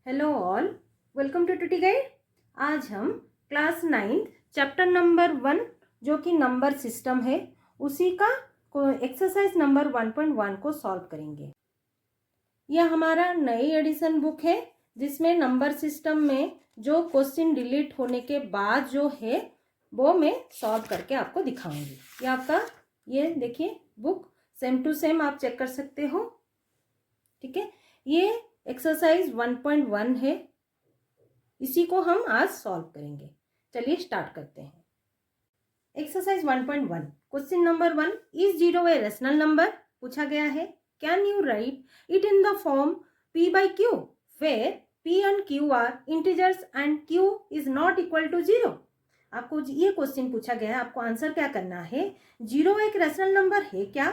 Hello all, welcome to टूटी guide. आज हम क्लास 9 चैप्टर नंबर 1 जो कि नंबर सिस्टम है उसी का एक्सरसाइज नंबर 1.1 को सॉल्व करेंगे। यह हमारा नई एडिशन बुक है जिसमें नंबर सिस्टम में जो क्वेश्चन डिलीट होने के बाद जो है वो मैं सॉल्व करके आपको दिखाऊंगी। ये आपका ये देखिए बुक सेम टू सेम आप चेक कर सकते हो। ठीक है, ये एक्सरसाइज 1.1 है, इसी को हम आज सॉल्व करेंगे। चलिए स्टार्ट करते हैं। Exercise 1.1 question number 1, is zero a rational number पूछा गया है। Can you right it in the form p by q where p and q are integers and q is not equal to 0। आपको ये question पूछा गया है, आपको answer क्या करना है। जीरो एक रेशनल नंबर है क्या?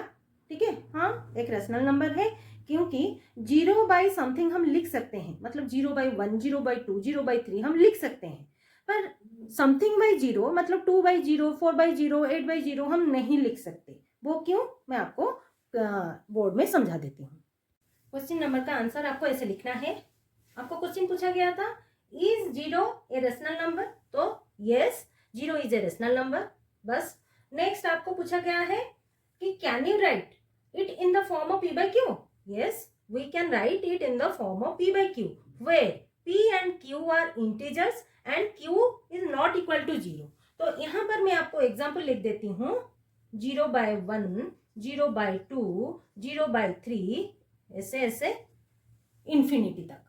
ठीक है, हाँ एक रेशनल नंबर है क्योंकि 0 बाई समथिंग हम लिख सकते हैं, मतलब 0/1, 0/2, 0/3 हम लिख सकते हैं, पर समथिंग बाई 0 मतलब 2/0, 4/0, 8/0 हम नहीं लिख सकते। वो क्यों, मैं आपको बोर्ड में समझा देती हूँ। क्वेश्चन नंबर का आंसर आपको ऐसे लिखना है। आपको क्वेश्चन पूछा गया था इज 0 ए रेशनल नंबर, तो yes 0 is a rational number, बस। नेक्स्ट आपको पूछा गया है कि can you right it in the form of p by q। yes we can write it in the form of p by q where p and q are integers and q is not equal to 0। तो यहाँ पर मैं आपको example लिख देती हूँ 0/1, 0/2, 0/3, ऐसे ऐसे इंफिनिटी तक,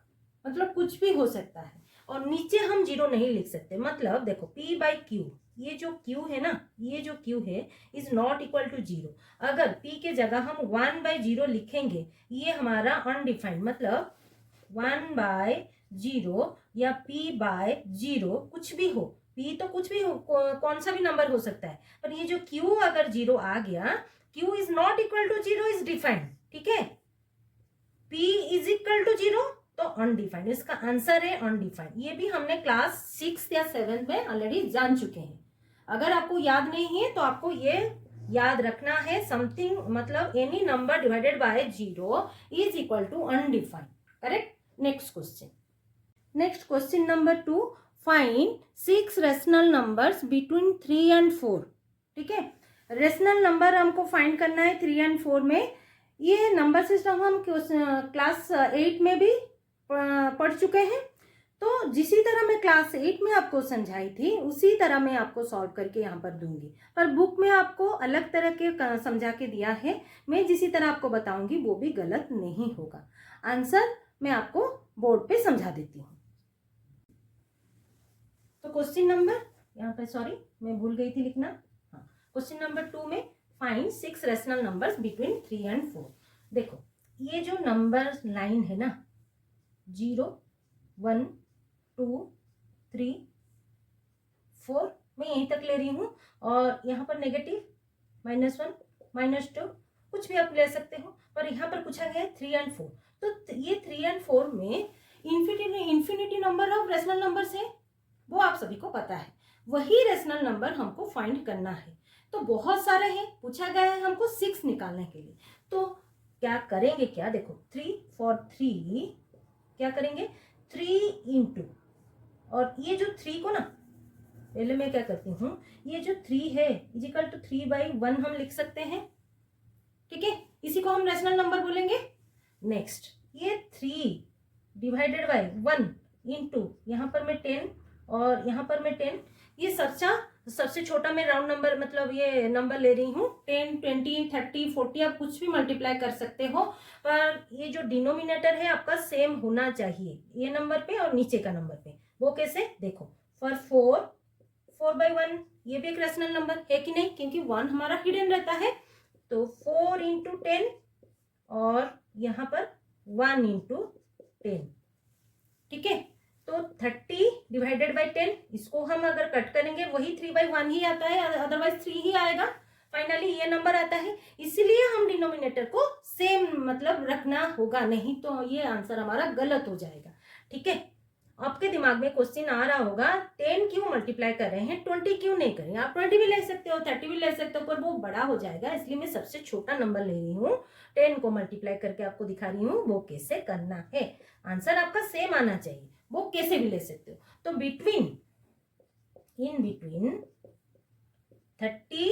मतलब कुछ भी हो सकता है। और नीचे हम 0 नहीं लिख सकते, मतलब देखो p by q, ये जो q है ना, ये जो q है इज नॉट इक्वल टू 0। अगर p के जगह हम 1/0 लिखेंगे, ये हमारा अनडिफाइंड, मतलब 1/0 या p/0 कुछ भी हो, p तो कुछ भी हो, कौन सा भी नंबर हो सकता है, पर ये जो q अगर 0 आ गया, q is not equal to 0 is defined. ठीक है, p इज इक्वल टू 0 तो अनडिफाइंड, इसका आंसर है अनडिफाइंड। ये भी हमने क्लास 6 या 7 में ऑलरेडी जान चुके हैं। अगर आपको याद नहीं है तो आपको ये याद रखना है, समथिंग मतलब any number divided by 0 is equal to undefined. Correct. Next question, next question number 2, find 6 rational numbers between 3 and 4। ठीक है, रेशनल नंबर हमको फाइंड करना है 3 and 4 में। ये नंबर सिस्टम हम क्लास 8 में भी पढ़ चुके हैं, तो जिसी तरह मैं क्लास 8 में आपको समझाई थी उसी तरह मैं आपको सॉल्व करके यहाँ पर दूंगी, पर बुक में आपको अलग तरह के समझा के दिया है। मैं जिसी तरह आपको बताऊंगी वो भी गलत नहीं होगा। आंसर मैं आपको बोर्ड पे समझा देती हूँ। तो क्वेश्चन नंबर यहाँ पे, सॉरी मैं भूल गई थी लिखना। हाँ, क्वेश्चन नंबर 2 में find 6 rational numbers between 3 and 4। देखो ये जो नंबर लाइन है ना, 0, 1, 2, 3, 4, मैं यहीं तक ले रही हूँ, और यहाँ पर नेगेटिव -1, -2 कुछ भी आप ले सकते हो, पर यहाँ पर पूछा गया है 3 and 4। तो ये 3 and 4 में infinity number of rational numbers है, वो आप सभी को पता है। वही रेशनल नंबर हमको फाइंड करना है, तो बहुत सारे हैं, पूछा गया है हमको 6 निकालने के लिए। तो क्या करेंगे, क्या देखो 3 for 3 क्या करेंगे 3 इंटू, और ये जो 3 को ना, पहले मैं क्या करती हूँ, ये जो 3 है इजिकल टू 3/1 हम लिख सकते हैं। ठीक है, इसी को हम रेशनल नंबर बोलेंगे। नेक्स्ट ये 3 डिवाइडेड बाय 1 इंटू, यहाँ पर मैं 10 और यहाँ पर मैं 10, ये सबसे छोटा मैं राउंड नंबर मतलब ये नंबर ले रही हूँ। 10, 20, 30, 40 आप कुछ भी मल्टीप्लाई कर सकते हो, पर ये जो डिनोमिनेटर है आपका सेम होना चाहिए, ये नंबर पे और नीचे का नंबर पे। वो कैसे, देखो फॉर 4/1, ये भी एक रेशनल नंबर है कि नहीं, क्योंकि 1 हमारा हिडन रहता है। तो 4 इंटू 10 और यहाँ पर 1 इंटू 10। ठीक है, तो 30 डिवाइडेड बाई 10, इसको हम अगर कट करेंगे वही 3/1 ही आता है, अदरवाइज 3 ही आएगा। फाइनली ये नंबर आता है, इसलिए हम डिनोमिनेटर को सेम मतलब रखना होगा, नहीं तो ये आंसर हमारा गलत हो जाएगा। ठीक है, आपके दिमाग में क्वेश्चन आ रहा होगा 10 क्यों मल्टीप्लाई कर रहे हैं, 20 क्यों नहीं कर रहे हैं। आप 20 भी ले सकते हो, 30 भी ले सकते हो, पर वो बड़ा हो जाएगा, इसलिए मैं सबसे छोटा नंबर ले रही हूँ। 10 को मल्टीप्लाई करके आपको दिखा रही हूँ वो कैसे करना है। आंसर आपका सेम आना चाहिए, वो कैसे भी ले सकते हो। तो in between 30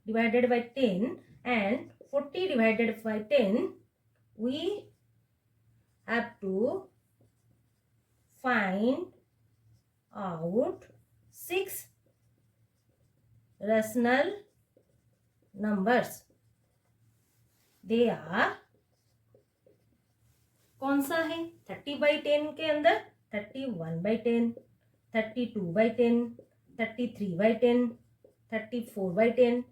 divided by 10 and 40 divided by 10 we have to find out 6 rational numbers. They are, कौन सा है, 30/10 के अंदर 31/10, 32/10, 33/10, 34/10,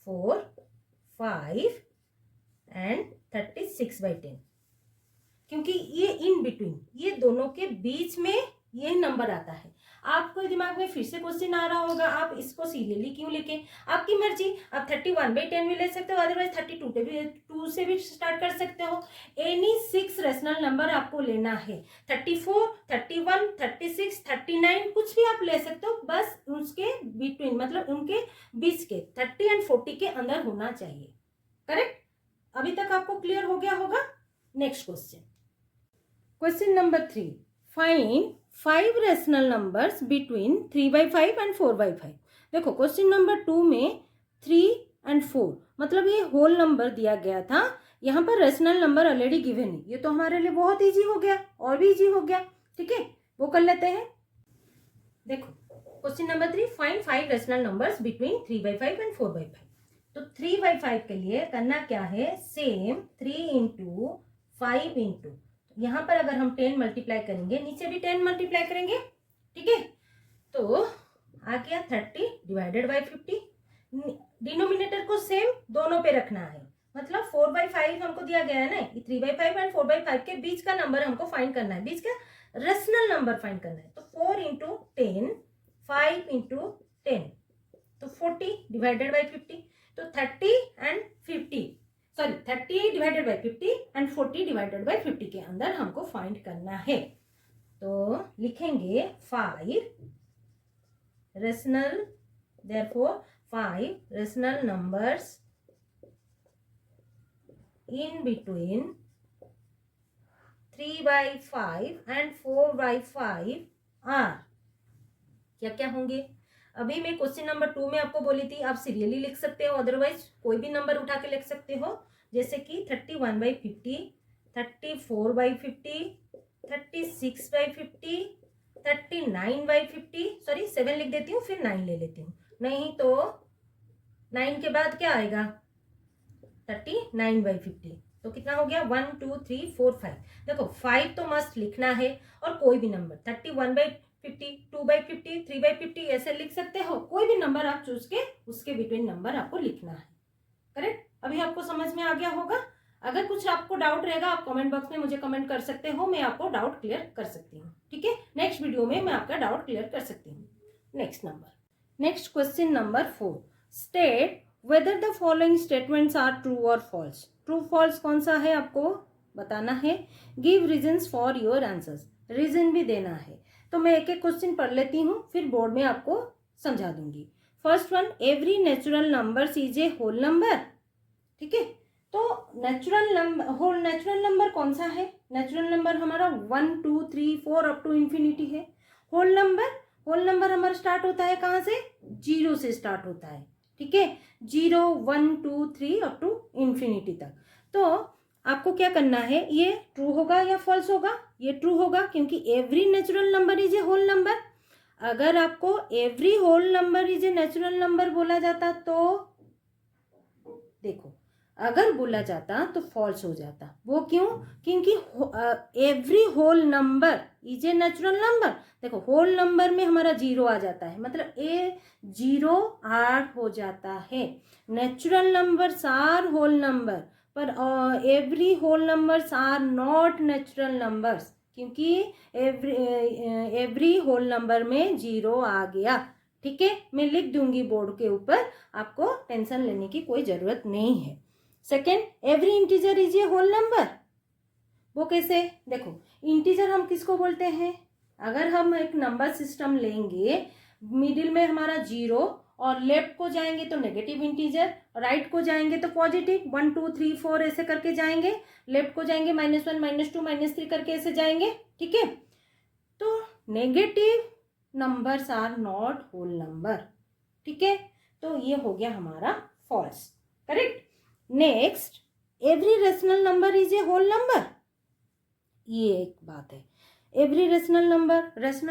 4, 5 and 36/10। क्योंकि ये इन बिटवीन, ये दोनों के बीच में ये नंबर आता है। आपको दिमाग में फिर से क्वेश्चन आ रहा होगा आप इसको सीरियली क्यों लिखे, आपकी मर्जी, आप 31/10 भी ले सकते हो, अदरवाइज 32 से भी स्टार्ट कर सकते हो। एनी 6 रेशनल नंबर आपको लेना है, 34, 31, 36, 39 कुछ भी आप ले सकते हो, बस उसके बिटवीन मतलब उनके बीच के 30 एंड 40 के अंदर होना चाहिए। करेक्ट? अभी तक आपको क्लियर हो गया होगा। Next question number 3, find 5 rational numbers between 3/5 and 4/5। देखो क्वेश्चन नंबर 2 में 3 एंड 4 मतलब ये होल नंबर दिया गया था, यहाँ पर रेशनल नंबर ऑलरेडी गिवन है, ये तो हमारे लिए बहुत इजी हो गया, और भी इजी हो गया। ठीक है, वो कर लेते हैं। देखो question number 3, find 5 rational numbers between 3/5 and 4/5। तो 3/5 के लिए करना क्या है, सेम 3 इंटू 5 इंटू, यहाँ पर अगर हम 10 मल्टीप्लाई करेंगे, नीचे भी 10 मल्टीप्लाई करेंगे। ठीक है, तो आ गया 30 डिवाइडेड बाई 50। डिनोमिनेटर को सेम दोनों पे रखना है, मतलब 4/5 हमको दिया गया है ना, 3/5 एंड 4/5 के बीच का नंबर हमको फाइंड करना है, बीच का रेशनल नंबर फाइंड करना है। तो 4 इंटू 10, 5 इंटू 10, तो 40 डिवाइडेड बाई 50। तो 30 and 50, sorry 30 divided by 50 and 40 divided by 50 के अंदर हमको फाइंड करना है। तो लिखेंगे 5 rational, therefore 5 rational numbers in between 3/5 and 4/5 are, क्या क्या होंगे। अभी मैं क्वेश्चन नंबर 2 में आपको बोली थी आप सीरियली लिख सकते हो, अदरवाइज कोई भी नंबर उठा के लिख सकते हो, जैसे कि 31/50, 34/50, 36/50, 39/50, सॉरी 7 लिख देती हूँ फिर 9 ले लेती हूँ, नहीं तो 9 के बाद क्या आएगा 39/50। तो कितना हो गया 1 2 3 4 5। देखो 5 तो मस्ट लिखना है, और कोई भी नंबर 31/50, 2/50, 3/50 ऐसे लिख सकते हो, कोई भी नंबर आप चूज के उसके बिटवीन नंबर आपको लिखना है। करेक्ट? अभी आपको समझ में आ गया होगा। अगर कुछ आपको डाउट रहेगा आप कमेंट बॉक्स में मुझे कमेंट कर सकते हो, मैं आपको डाउट क्लियर कर सकती हूँ। ठीक है, नेक्स्ट वीडियो में मैं आपका डाउट क्लियर कर सकती हूँ। Next question number 4, state whether the following statements are true और फॉल्स। ट्रू फॉल्स कौन सा है आपको बताना है। Give reasons for your answers, reason भी देना है। तो मैं एक एक क्वेश्चन पढ़ लेती हूँ, फिर बोर्ड में आपको समझा दूंगी। First one, every natural number is a whole number. ठीक है, तो होल नेचुरल नंबर कौन सा है, नेचुरल नंबर हमारा 1 2 3 4 अप टू इन्फिनिटी है। होल नंबर हमारा स्टार्ट होता है कहाँ से, 0 से स्टार्ट होता है। ठीक है, 0 1 2 3 अप टू इन्फिनिटी तक। तो आपको क्या करना है, ये ट्रू होगा या फॉल्स होगा, ये ट्रू होगा क्योंकि every natural number is a whole number. अगर आपको every whole number is a natural number बोला जाता तो देखो, अगर बोला जाता तो फॉल्स हो जाता। वो क्यों, क्योंकि every whole number is a natural number. देखो होल नंबर में हमारा 0 आ जाता है, मतलब ए 0 आर हो जाता है। Natural numbers are whole number, पर every whole numbers are not natural numbers, क्योंकि एवरी होल नंबर में 0 आ गया। ठीक है, मैं लिख दूंगी बोर्ड के ऊपर, आपको टेंशन लेने की कोई जरूरत नहीं है। Second, every integer is a whole number. वो कैसे, देखो इंटीजर हम किसको बोलते हैं, अगर हम एक नंबर सिस्टम लेंगे, मिडिल में हमारा 0 और लेफ्ट को जाएंगे तो नेगेटिव इंटीजर, राइट को जाएंगे तो पॉजिटिव 1 2 3 4 ऐसे करके जाएंगे, लेफ्ट को जाएंगे -1 -2 -3 करके ऐसे जाएंगे, ठीक है। तो negative numbers are not whole number, ठीक है। तो ये हो गया हमारा false, correct. Next, every rational number is a whole number, ये एक बात है। एवरी रेशनल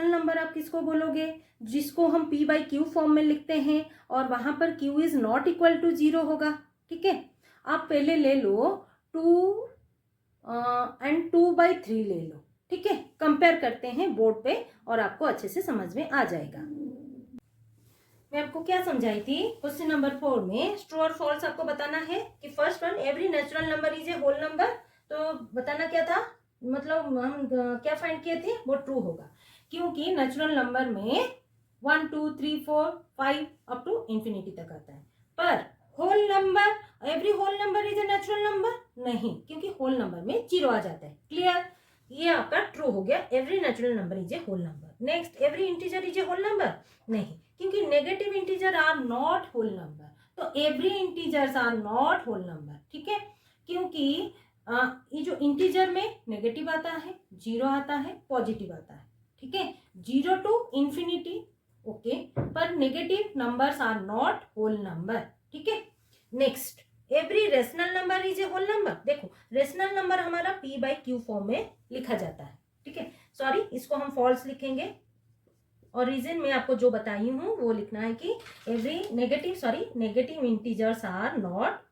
नंबर आप किसको बोलोगे, जिसको हम p बाई क्यू फॉर्म में लिखते हैं और वहां पर q is not equal to 0 होगा, ठीक है। आप पहले ले लो 2 एंड 2/3 ले लो, ठीक है। कंपेयर करते हैं बोर्ड पे और आपको अच्छे से समझ में आ जाएगा। मैं आपको क्या समझाई थी क्वेश्चन नंबर 4 में, ट्रू और फॉल्स आपको बताना है कि first one every natural number is a whole number, तो बताना क्या था, मतलब हम क्या फाइंड किए थे, वो ट्रू होगा, क्योंकि नेचुरल नंबर में 1 2 3 4 5 अप टू इंफिनिटी तक आता है। पर whole number, every whole number is a natural number, नहीं, क्योंकि होल नंबर में 0 आ जाता है। क्लियर, ये आपका ट्रू हो गया, every natural number is a whole number. Next, every integer is a whole number, नहीं, क्योंकि negative integer are not whole number, तो every integers are not whole number, ठीक है। क्योंकि ये जो इंटीजर में नेगेटिव आता है, 0 आता है, पॉजिटिव आता है, ठीक है, 0 टू इंफिनिटी, ओके, पर negative numbers are not whole number, ठीक है। Next, every rational number is a whole number, देखो रेशनल नंबर हमारा p बाई क्यू फॉर्म में लिखा जाता है, ठीक है। सॉरी, इसको हम फॉल्स लिखेंगे और रीजन मैं आपको जो बताई हूं वो लिखना है कि every negative integers are not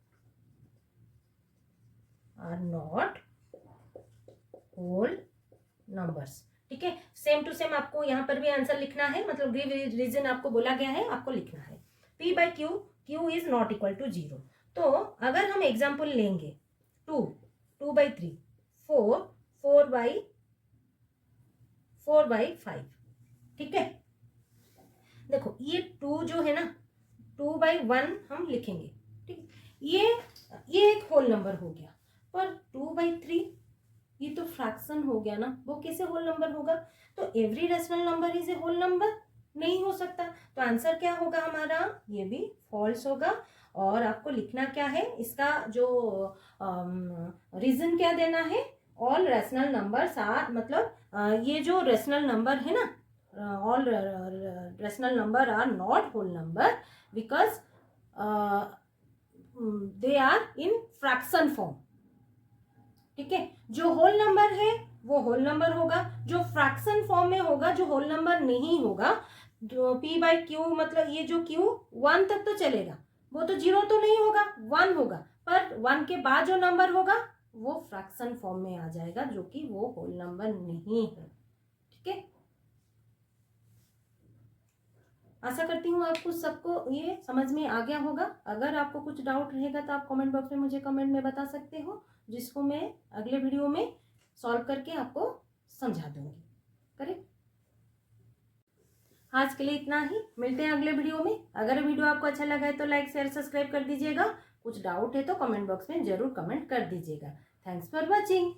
whole numbers, ठीक है। सेम टू सेम आपको यहाँ पर भी आंसर लिखना है, मतलब रीजन आपको बोला गया है, आपको लिखना है p by q is not equal to 0। तो अगर हम एग्जाम्पल लेंगे 2/3 4/5, ठीक है। देखो ये 2 जो है ना, 2/1 हम लिखेंगे, ठीक, ये एक होल नंबर हो गया, पर 2/3 ये तो फ्रैक्शन हो गया ना, वो कैसे होल नंबर होगा, तो every rational number is a whole number नहीं हो सकता, तो आंसर क्या होगा हमारा, ये भी फॉल्स होगा। और आपको लिखना क्या है, इसका जो रीजन क्या देना है, ऑल रेशनल नंबर्स आर, मतलब ये जो रेशनल नंबर है ना, all rational number are not whole number because they are in fraction form, ठीक है। जो होल नंबर है वो होल नंबर होगा, जो फ्रैक्शन फॉर्म में होगा, जो होल नंबर नहीं होगा, जो p बाई क्यू, मतलब ये जो q 1 तक तो चलेगा, वो तो 0 तो नहीं होगा, 1 होगा, पर 1 के बाद जो नंबर होगा वो फ्रैक्शन फॉर्म में आ जाएगा, जो कि वो होल नंबर नहीं है, ठीक है। आशा करती हूँ आपको सबको ये समझ में आ गया होगा। अगर आपको कुछ डाउट रहेगा तो आप कमेंट बॉक्स में मुझे कमेंट में बता सकते हो, जिसको मैं अगले वीडियो में सॉल्व करके आपको समझा दूंगी, करेक्ट। आज के लिए इतना ही, मिलते हैं अगले वीडियो में। अगर वीडियो आपको अच्छा लगा है तो लाइक शेयर सब्सक्राइब कर दीजिएगा, कुछ डाउट है तो कमेंट बॉक्स में जरूर कमेंट कर दीजिएगा। Thanks for watching.